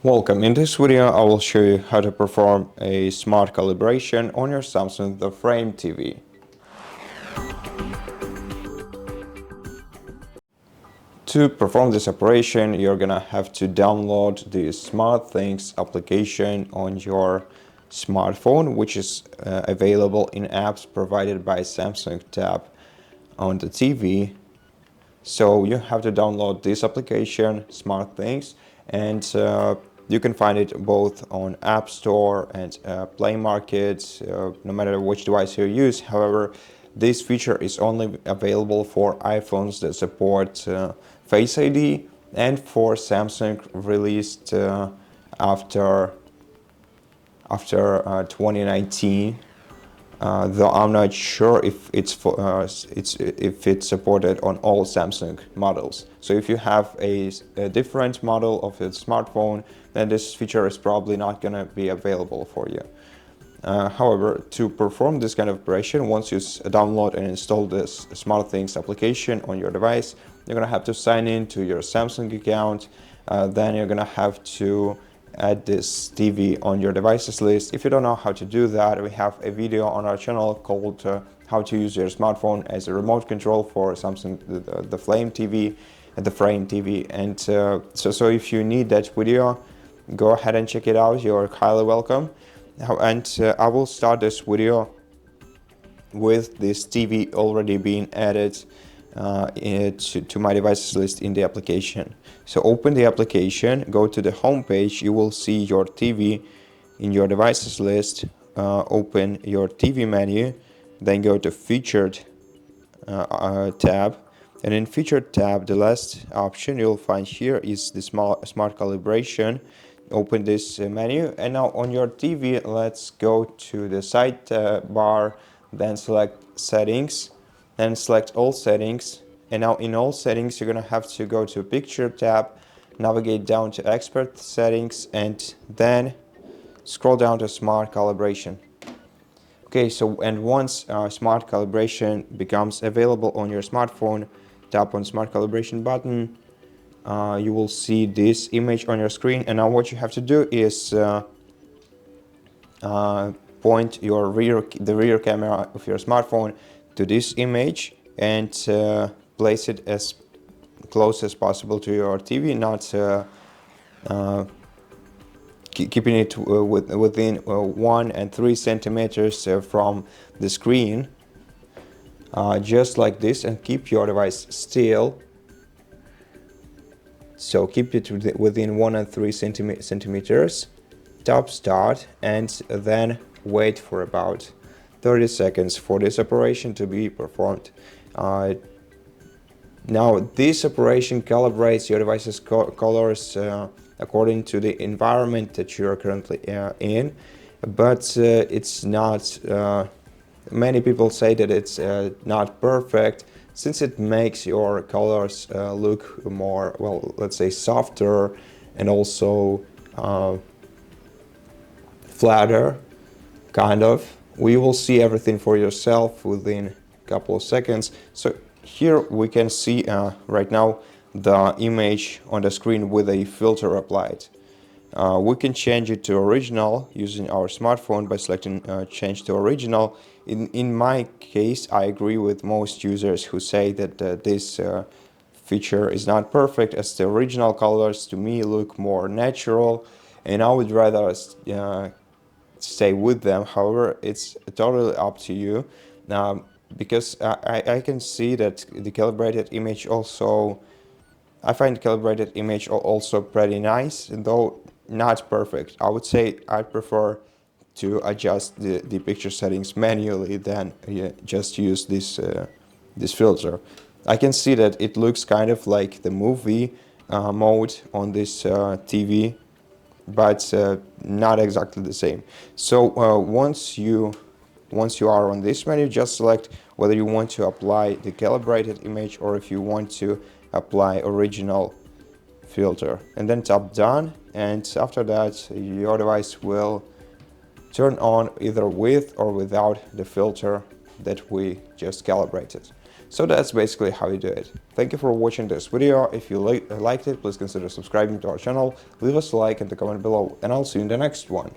Welcome. In this video, I will show you how to perform a smart calibration on your Samsung The Frame TV. To perform this operation, you're gonna have to download the SmartThings application on your smartphone, which is available in apps provided by Samsung tab on the TV. So you have to download this application, SmartThings, and you can find it both on App Store and Play Market, no matter which device you use. However, this feature is only available for iPhones that support Face ID and for Samsung released after 2019. Though I'm not sure if it's supported on all Samsung models. So if you have a different model of a smartphone, then this feature is probably not going to be available for you. However, to perform this kind of operation, once you download and install this SmartThings application on your device, you're going to have to sign in to your Samsung account. Then you're going to have to add this TV on your devices list. If you don't know how to do that, we have a video on our channel called how to use your smartphone as a remote control for Samsung the Frame TV. And so if you need that video, go ahead and check it out. You're highly welcome. And I will start this video with this TV already being added to my devices list in the application. So open the application, go to the home page, you will see your TV in your devices list. Open your TV menu, then go to Featured tab, and in Featured tab, the last option you'll find here is the Smart Calibration. Open this menu, and now on your TV, let's go to the side bar, then select Settings, then select All Settings. And now in All Settings, you're gonna have to go to Picture tab, navigate down to Expert Settings, and then scroll down to Smart Calibration. Okay, so and once Smart Calibration becomes available on your smartphone, tap on Smart Calibration button. You will see this image on your screen, and now what you have to do is point the rear camera of your smartphone to this image and place it as close as possible to your TV, not keeping it within 1 and 3 centimeters from the screen, just like this, and keep your device still. So keep it within 1 and 3 centimeters, tap Start, and then wait for about 30 seconds for this operation to be performed. Now this operation calibrates your device's colors according to the environment that you are currently in, but it's not, many people say that it's not perfect, since it makes your colors look more, well, let's say softer and also flatter, kind of. We will see everything for yourself within a couple of seconds. So here we can see right now the image on the screen with a filter applied. We can change it to original using our smartphone by selecting change to original. In my case, I agree with most users who say that this feature is not perfect, as the original colors to me look more natural, and I would rather stay with them. However, it's totally up to you, because I can see that the calibrated image also, I find calibrated image also pretty nice, though not perfect. I would say I prefer to adjust the picture settings manually than just use this filter. I can see that it looks kind of like the movie mode on this TV, but not exactly the same. So once you are on this menu, just select whether you want to apply the calibrated image or if you want to apply original filter, and then tap Done, and after that your device will turn on either with or without the filter that we just calibrated. So that's basically how you do it. Thank you for watching this video. If you liked it, please consider subscribing to our channel, leave us a like and a comment below, and I'll see you in the next one.